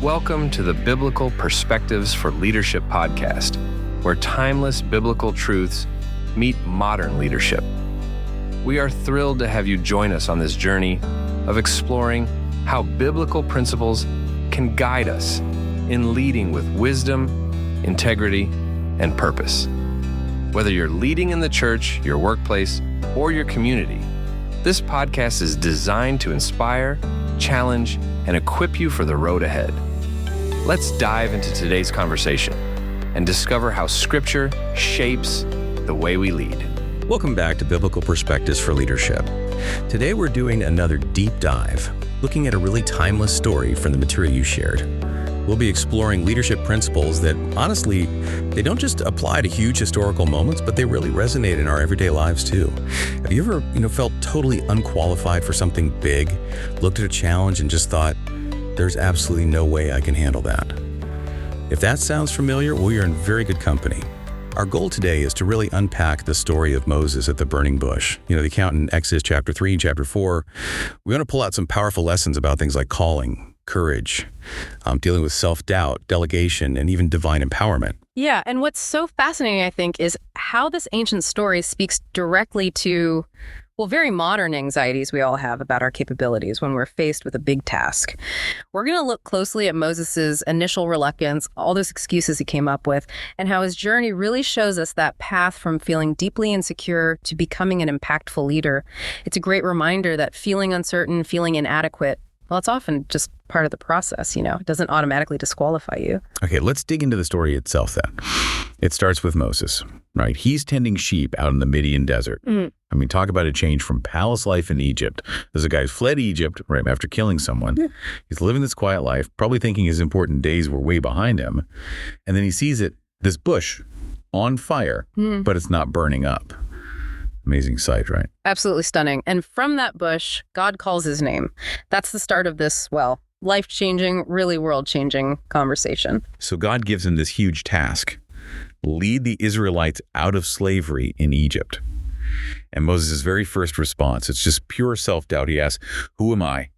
Welcome to the Biblical Perspectives for Leadership podcast, where timeless biblical truths meet modern leadership. We are thrilled to have you join us on this journey of exploring how biblical principles can guide us in leading with wisdom, integrity, and purpose. Whether you're leading in the church, your workplace, or your community, this podcast is designed to inspire, challenge, and equip you for the road ahead. Let's dive into today's conversation and discover how Scripture shapes the way we lead. Welcome back to Biblical Perspectives for Leadership. Today we're doing another deep dive, looking at a really timeless story from the material you shared. We'll be exploring leadership principles that, honestly, they don't just apply to huge historical moments, but they really resonate in our everyday lives too. Have you ever, felt totally unqualified for something big, looked at a challenge and just thought, there's absolutely no way I can handle that? If that sounds familiar, well, you're in very good company. Our goal today is to really unpack the story of Moses at the burning bush. The account in Exodus chapter 3 and chapter 4. We want to pull out some powerful lessons about things like calling, courage, dealing with self-doubt, delegation, and even divine empowerment. Yeah, and what's so fascinating, I think, is how this ancient story speaks directly to, very modern anxieties we all have about our capabilities when we're faced with a big task. We're going to look closely at Moses's initial reluctance, all those excuses he came up with, and how his journey really shows us that path from feeling deeply insecure to becoming an impactful leader. It's a great reminder that feeling uncertain, feeling inadequate, it's often just part of the process, It doesn't automatically disqualify you. Okay, let's dig into the story itself then. It starts with Moses, right? He's tending sheep out in the Midian desert. Talk about a change from palace life in Egypt. There's a guy who fled Egypt right after killing someone. Yeah. He's living this quiet life, probably thinking his important days were way behind him. And then he sees this bush on fire, but it's not burning up. Amazing sight, right? Absolutely stunning. And from that bush, God calls his name. That's the start of this, life-changing, really world-changing conversation. So God gives him this huge task: lead the Israelites out of slavery in Egypt. And Moses' very first response, it's just pure self-doubt. He asks, who am I?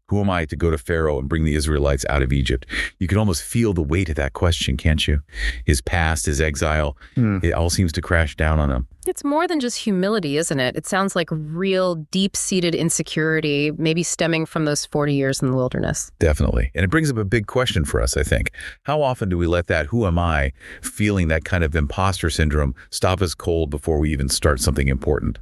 Who am I to go to Pharaoh and bring the Israelites out of Egypt? You can almost feel the weight of that question, can't you? His past, his exile, it all seems to crash down on him. It's more than just humility, isn't it? It sounds like real deep-seated insecurity, maybe stemming from those 40 years in the wilderness. Definitely. And it brings up a big question for us, I think. How often do we let that who am I, feeling that kind of imposter syndrome, stop us cold before we even start something important?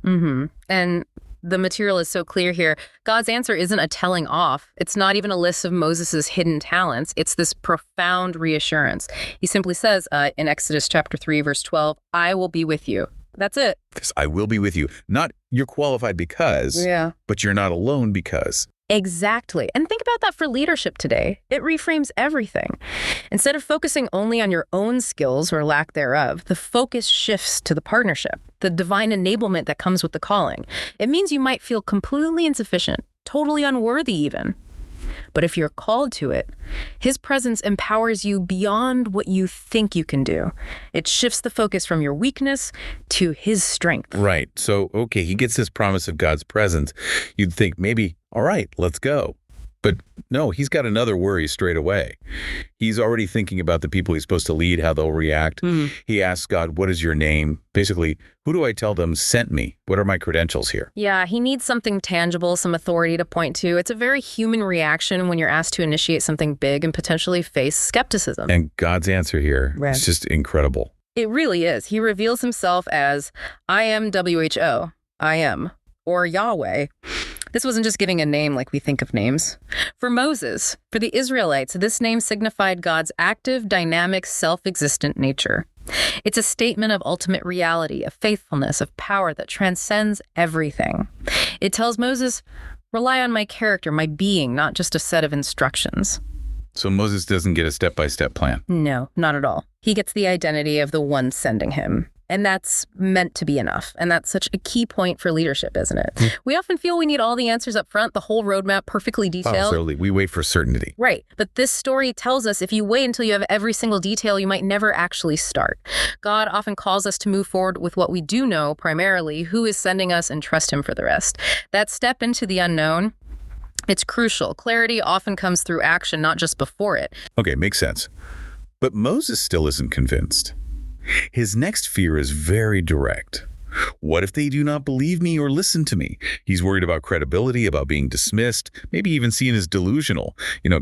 And the material is so clear here. God's answer isn't a telling off. It's not even a list of Moses's hidden talents. It's this profound reassurance. He simply says in Exodus chapter 3, verse 12, I will be with you. That's it. I will be with you. Not you're qualified because, but you're not alone because. Exactly. And think about that for leadership today. It reframes everything. Instead of focusing only on your own skills or lack thereof, the focus shifts to the partnership, the divine enablement that comes with the calling. It means you might feel completely insufficient, totally unworthy even. But if you're called to it, his presence empowers you beyond what you think you can do. It shifts the focus from your weakness to his strength. Right. So, okay, he gets this promise of God's presence. You'd think maybe, all right, let's go. But no, he's got another worry straight away. He's already thinking about the people he's supposed to lead, how they'll react. He asks God, what is your name? Basically, who do I tell them sent me? What are my credentials here? Yeah, he needs something tangible, some authority to point to. It's a very human reaction when you're asked to initiate something big and potentially face skepticism. And God's answer here is just incredible. It really is. He reveals himself as, I am WHO, I am, or Yahweh. This wasn't just giving a name like we think of names. For Moses, for the Israelites, this name signified God's active, dynamic, self-existent nature. It's a statement of ultimate reality, of faithfulness, of power that transcends everything. It tells Moses, rely on my character, my being, not just a set of instructions. So Moses doesn't get a step-by-step plan? No, not at all. He gets the identity of the one sending him. And that's meant to be enough. And that's such a key point for leadership, isn't it? We often feel we need all the answers up front, the whole roadmap perfectly detailed. Absolutely. We wait for certainty. Right. But this story tells us if you wait until you have every single detail, you might never actually start. God often calls us to move forward with what we do know, primarily, who is sending us, and trust him for the rest. That step into the unknown, It's crucial. Clarity often comes through action, not just before it. Okay, makes sense. But Moses still isn't convinced. His next fear is very direct. What if they do not believe me or listen to me? He's worried about credibility, about being dismissed, maybe even seen as delusional,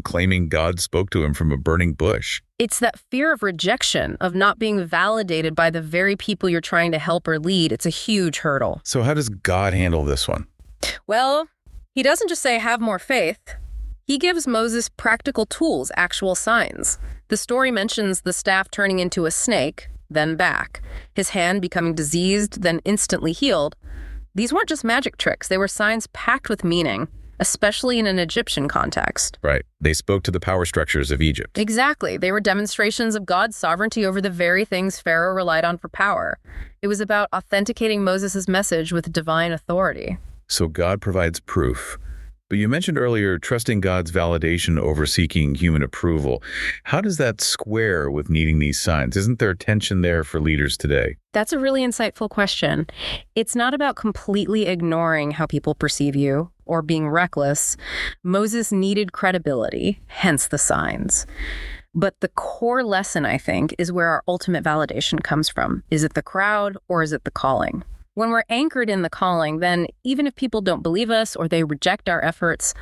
claiming God spoke to him from a burning bush. It's that fear of rejection, of not being validated by the very people you're trying to help or lead. It's a huge hurdle. So how does God handle this one? Well, he doesn't just say, have more faith. He gives Moses practical tools, actual signs. The story mentions the staff turning into a snake, then back, his hand becoming diseased, then instantly healed. These weren't just magic tricks. They were signs packed with meaning, especially in an Egyptian context. Right. They spoke to the power structures of Egypt. Exactly. They were demonstrations of God's sovereignty over the very things Pharaoh relied on for power. It was about authenticating Moses' message with divine authority. So God provides proof. But you mentioned earlier trusting God's validation over seeking human approval. How does that square with needing these signs? Isn't there tension there for leaders today? That's a really insightful question. It's not about completely ignoring how people perceive you or being reckless. Moses needed credibility, hence the signs. But the core lesson, I think, is where our ultimate validation comes from. Is it the crowd or is it the calling? When we're anchored in the calling, then even if people don't believe us or they reject our efforts,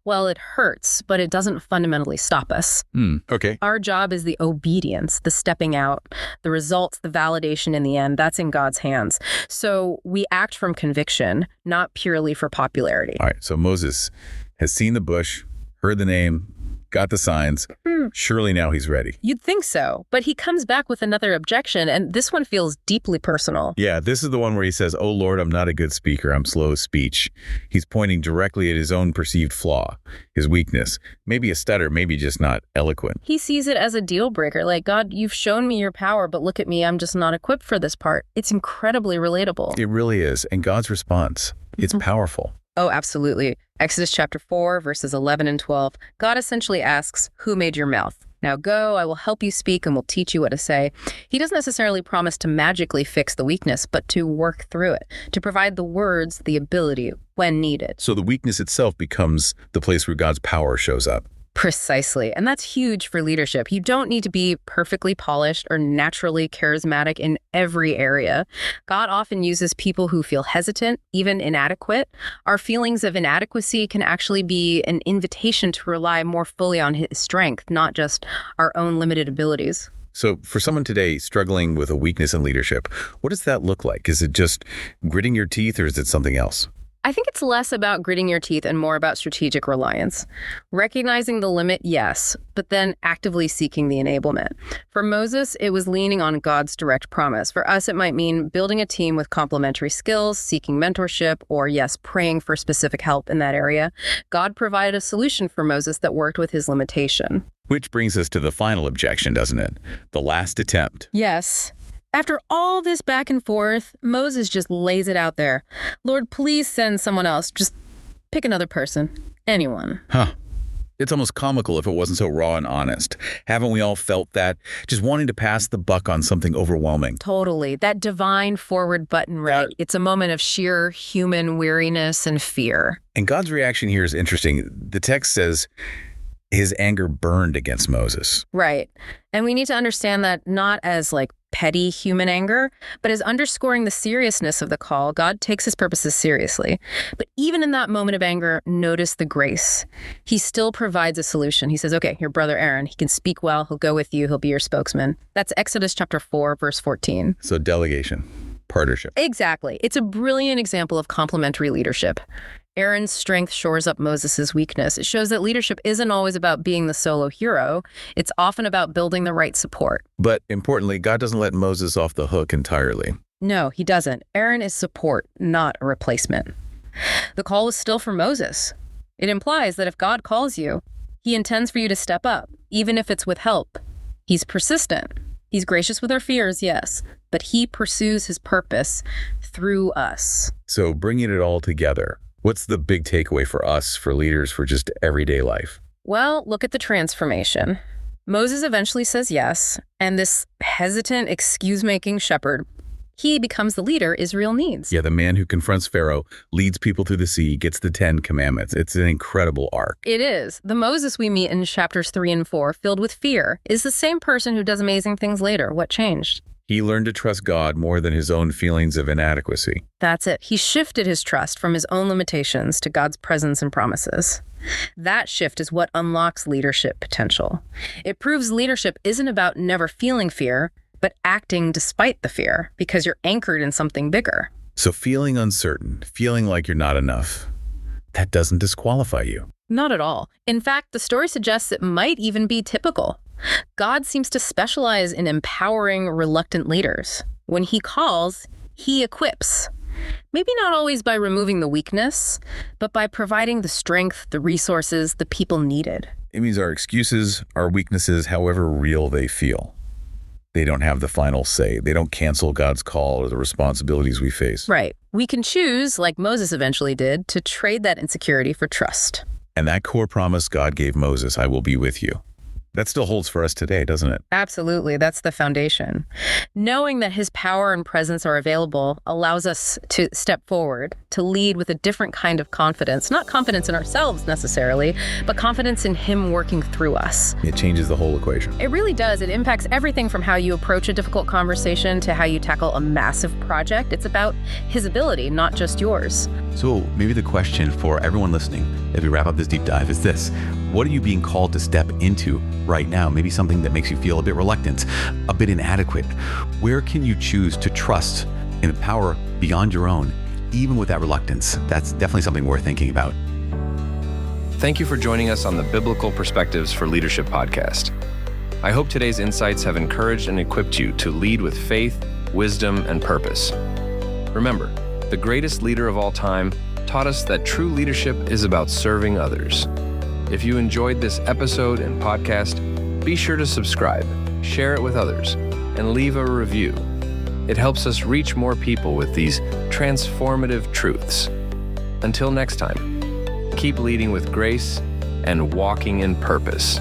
well, it hurts, but it doesn't fundamentally stop us. Okay. Our job is the obedience, the stepping out, the results, the validation in the end. That's in God's hands. So we act from conviction, not purely for popularity. All right. So Moses has seen the bush, heard the name, got the signs. Surely now he's ready. You'd think so, but he comes back with another objection, and this one feels deeply personal. Yeah, this is the one where he says, "Oh Lord, I'm not a good speaker. I'm slow of speech." He's pointing directly at his own perceived flaw, his weakness. Maybe a stutter, maybe just not eloquent. He sees it as a deal breaker, like, God, you've shown me your power, but look at me, I'm just not equipped for this part. It's incredibly relatable. It really is. And God's response, it's powerful. Oh, absolutely. Exodus chapter 4, verses 11 and 12. God essentially asks, who made your mouth? Now go, I will help you speak and will teach you what to say. He doesn't necessarily promise to magically fix the weakness, but to work through it, to provide the words, the ability when needed. So the weakness itself becomes the place where God's power shows up. Precisely. And that's huge for leadership. You don't need to be perfectly polished or naturally charismatic in every area. God often uses people who feel hesitant, even inadequate. Our feelings of inadequacy can actually be an invitation to rely more fully on his strength, not just our own limited abilities. So for someone today struggling with a weakness in leadership, what does that look like? Is it just gritting your teeth or is it something else? I think it's less about gritting your teeth and more about strategic reliance. Recognizing the limit, yes, but then actively seeking the enablement. For Moses, it was leaning on God's direct promise. For us, it might mean building a team with complementary skills, seeking mentorship, or yes, praying for specific help in that area. God provided a solution for Moses that worked with his limitation. Which brings us to the final objection, doesn't it? The last attempt. Yes. After all this back and forth, Moses just lays it out there. Lord, please send someone else. Just pick another person. Anyone. It's almost comical if it wasn't so raw and honest. Haven't we all felt that? Just wanting to pass the buck on something overwhelming. Totally. That divine forward button, right? It's a moment of sheer human weariness and fear. And God's reaction here is interesting. The text says his anger burned against Moses. Right. And we need to understand that not as like petty human anger, but as underscoring the seriousness of the call. God takes his purposes seriously. But even in that moment of anger, notice the grace. He still provides a solution. He says, okay, your brother Aaron, he can speak well. He'll go with you. He'll be your spokesman. That's Exodus chapter 4, verse 14. So delegation, partnership. Exactly. It's a brilliant example of complementary leadership. Aaron's strength shores up Moses' weakness. It shows that leadership isn't always about being the solo hero. It's often about building the right support. But importantly, God doesn't let Moses off the hook entirely. No, he doesn't. Aaron is support, not a replacement. The call is still for Moses. It implies that if God calls you, he intends for you to step up, even if it's with help. He's persistent. He's gracious with our fears, yes, but he pursues his purpose through us. So bringing it all together, what's the big takeaway for us, for leaders, for just everyday life? Well, look at the transformation. Moses eventually says yes, and this hesitant, excuse-making shepherd, He becomes the leader Israel needs. Yeah, the man who confronts Pharaoh, leads people through the sea, gets the 10 commandments. It's an incredible arc. It is. The Moses we meet in chapters 3 and 4, filled with fear, is the same person who does amazing things later. What changed? He learned to trust God more than his own feelings of inadequacy. That's it. He shifted his trust from his own limitations to God's presence and promises. That shift is what unlocks leadership potential. It proves leadership isn't about never feeling fear, but acting despite the fear, because you're anchored in something bigger. So feeling uncertain, feeling like you're not enough, that doesn't disqualify you. Not at all. In fact, the story suggests it might even be typical. God seems to specialize in empowering reluctant leaders. When he calls, he equips. Maybe not always by removing the weakness, but by providing the strength, the resources, the people needed. It means our excuses, our weaknesses, however real they feel, they don't have the final say. They don't cancel God's call or the responsibilities we face. Right. We can choose, like Moses eventually did, to trade that insecurity for trust. And that core promise God gave Moses, I will be with you. That still holds for us today, doesn't it? Absolutely. That's the foundation. Knowing that his power and presence are available allows us to step forward, to lead with a different kind of confidence. Not confidence in ourselves necessarily, but confidence in him working through us. It changes the whole equation. It really does. It impacts everything from how you approach a difficult conversation to how you tackle a massive project. It's about his ability, not just yours. So maybe the question for everyone listening as we wrap up this deep dive is this: what are you being called to step into right now? Maybe something that makes you feel a bit reluctant, a bit inadequate. Where can you choose to trust in a power beyond your own, even with that reluctance? That's definitely something worth thinking about. Thank you for joining us on the Biblical Perspectives for Leadership podcast. I hope today's insights have encouraged and equipped you to lead with faith, wisdom, and purpose. Remember, the greatest leader of all time taught us that true leadership is about serving others. If you enjoyed this episode and podcast, be sure to subscribe, share it with others, and leave a review. It helps us reach more people with these transformative truths. Until next time, keep leading with grace and walking in purpose.